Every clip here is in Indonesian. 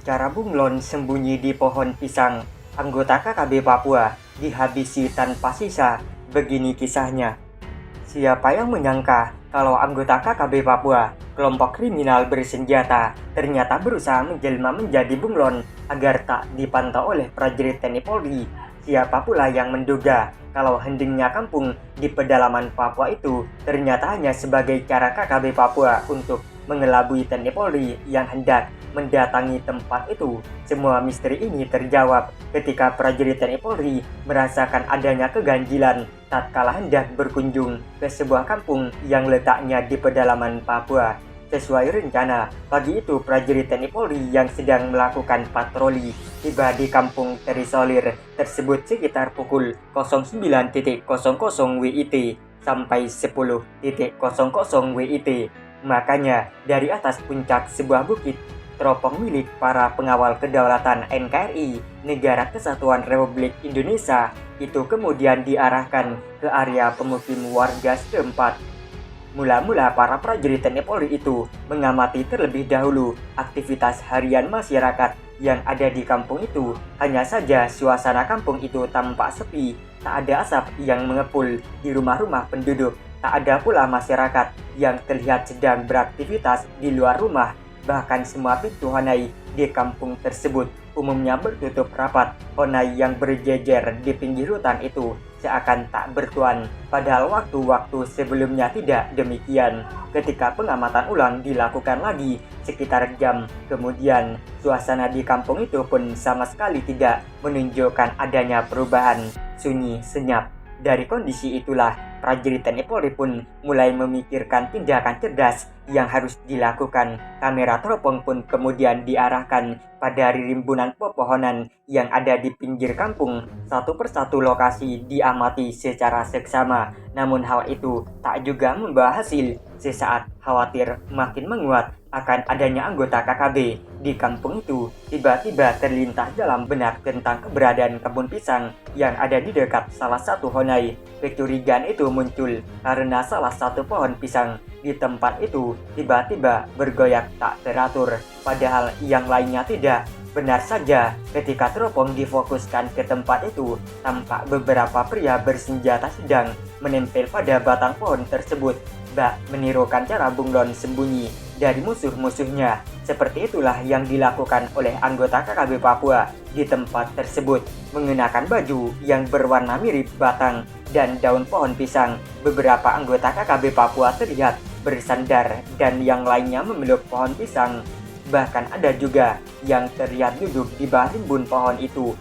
Cara bunglon sembunyi di pohon pisang. Anggota KKB Papua dihabisi tanpa sisa. Begini kisahnya. Siapa yang menyangka kalau anggota KKB Papua, kelompok kriminal bersenjata, ternyata berusaha menjelma menjadi bunglon agar tak dipantau oleh prajurit TNI Polri. Siapa pula yang menduga kalau hendingnya kampung di pedalaman Papua itu ternyata hanya sebagai cara KKB Papua untuk mengelabui TNI Polri yang hendak mendatangi tempat itu. Semua misteri ini terjawab ketika prajurit TNI Polri merasakan adanya keganjilan tatkala hendak berkunjung ke sebuah kampung yang letaknya di pedalaman Papua. Sesuai rencana, pagi itu prajurit TNI Polri yang sedang melakukan patroli tiba di kampung terisolir tersebut sekitar pukul 09.00 WIT sampai 10.00 WIT. Makanya dari atas puncak sebuah bukit teropong milik para pengawal kedaulatan NKRI Negara Kesatuan Republik Indonesia itu kemudian diarahkan ke area pemukim warga setempat. Mula-mula para prajurit TNI Polri itu mengamati terlebih dahulu aktivitas harian masyarakat yang ada di kampung itu. Hanya saja suasana kampung itu tampak sepi, tak ada asap yang mengepul di rumah-rumah penduduk. Tak ada pula masyarakat yang terlihat sedang beraktivitas di luar rumah. Bahkan semua pintu honai di kampung tersebut umumnya bertutup rapat. Honai yang berjejer di pinggir hutan itu seakan tak bertuan, padahal waktu-waktu sebelumnya tidak demikian. Ketika pengamatan ulang dilakukan lagi sekitar jam kemudian, suasana di kampung itu pun sama sekali tidak menunjukkan adanya perubahan, sunyi senyap. Dari kondisi itulah prajurit TNI Polri pun mulai memikirkan tindakan cerdas yang harus dilakukan. Kamera teropong pun kemudian diarahkan pada rimbunan pepohonan yang ada di pinggir kampung. Satu persatu lokasi diamati secara seksama. Namun hal itu tak juga membawa hasil. Sesaat khawatir makin menguat akan adanya anggota KKB di kampung itu, tiba-tiba terlintas dalam benak tentang keberadaan kebun pisang yang ada di dekat salah satu honai. Kecurigaan itu muncul karena salah satu pohon pisang di tempat itu tiba-tiba bergoyak tak teratur, padahal yang lainnya tidak. Benar saja, ketika teropong difokuskan ke tempat itu, tampak beberapa pria bersenjata sedang menempel pada batang pohon tersebut, bak menirukan cara bunglon sembunyi dari musuh-musuhnya. Seperti itulah yang dilakukan oleh anggota KKB Papua di tempat tersebut, mengenakan baju yang berwarna mirip batang dan daun pohon pisang. Beberapa anggota KKB Papua terlihat bersandar dan yang lainnya memeluk pohon pisang. Bahkan ada juga yang terlihat duduk di bawah rimbun pohon itu.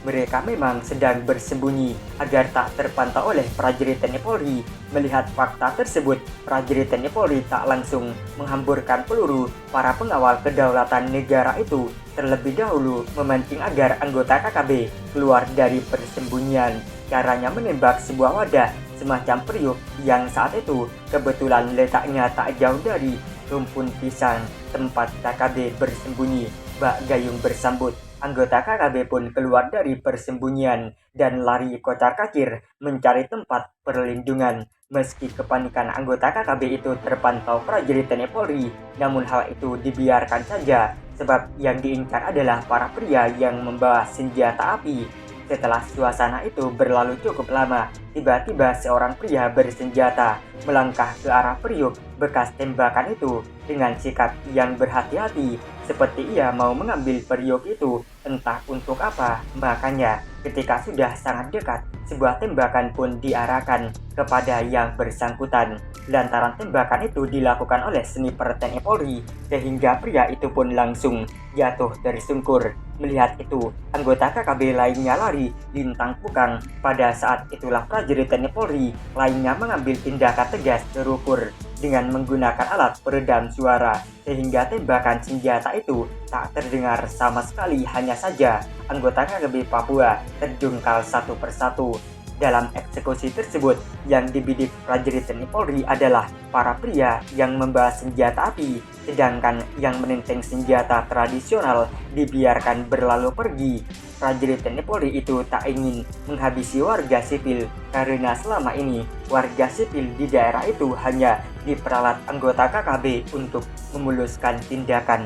Mereka memang sedang bersembunyi agar tak terpantau oleh prajurit TNI Polri. Melihat fakta tersebut, prajurit TNI Polri tak langsung menghamburkan peluru. Para pengawal kedaulatan negara itu terlebih dahulu memancing agar anggota KKB keluar dari persembunyian. Caranya menembak sebuah wadah semacam periuk yang saat itu kebetulan letaknya tak jauh dari rumpun pisang tempat KKB bersembunyi. Bak gayung bersambut, anggota KKB pun keluar dari persembunyian dan lari kocar-kacir mencari tempat perlindungan. Meski kepanikan anggota KKB itu terpantau prajurit TNI Polri, namun hal itu dibiarkan saja sebab yang diincar adalah para pria yang membawa senjata api. Setelah suasana itu berlalu cukup lama, tiba-tiba seorang pria bersenjata melangkah ke arah periuk bekas tembakan itu dengan sikap yang berhati-hati, seperti ia mau mengambil periuk itu entah untuk apa. Makanya ketika sudah sangat dekat, sebuah tembakan pun diarahkan kepada yang bersangkutan. Lantaran tembakan itu dilakukan oleh sniper TNI Polri, sehingga pria itu pun langsung jatuh tersungkur. Melihat itu, anggota KKB lainnya lari lintang pukang. Pada saat itulah prajurit TNI Polri lainnya mengambil tindakan tegas terukur dengan menggunakan alat peredam suara, sehingga tembakan senjata itu tak terdengar sama sekali. Hanya saja anggota KKB Papua terjungkal satu persatu. Dalam eksekusi tersebut, yang dibidik prajurit TNI Polri adalah para pria yang membawa senjata api, sedangkan yang menenteng senjata tradisional dibiarkan berlalu pergi. Prajurit TNI Polri itu tak ingin menghabisi warga sipil, karena selama ini warga sipil di daerah itu hanya diperalat anggota KKB untuk memuluskan tindakan.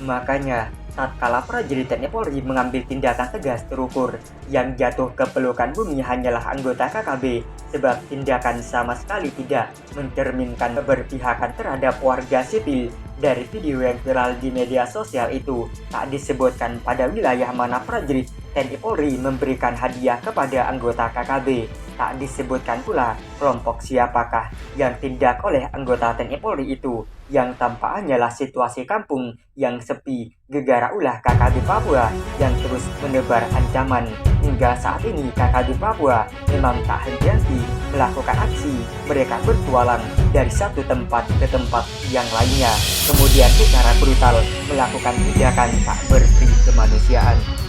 Makanya, tatkala prajurit TNI Polri mengambil tindakan tegas terukur, yang jatuh ke pelukan bumi hanyalah anggota KKB, sebab tindakan sama sekali tidak mencerminkan keberpihakan terhadap warga sipil. Dari video yang viral di media sosial itu, tak disebutkan pada wilayah mana prajurit TNI Polri memberikan hadiah kepada anggota KKB. Tak disebutkan pula kelompok siapakah yang tindak oleh anggota TNI Polri itu. Yang tampak hanyalah situasi kampung yang sepi gegara ulah KKB Papua yang terus menebar ancaman. Hingga saat ini KKB Papua memang tak henti-henti melakukan aksi. Mereka bertualang dari satu tempat ke tempat yang lainnya, kemudian secara brutal melakukan tindakan tak bersih kemanusiaan.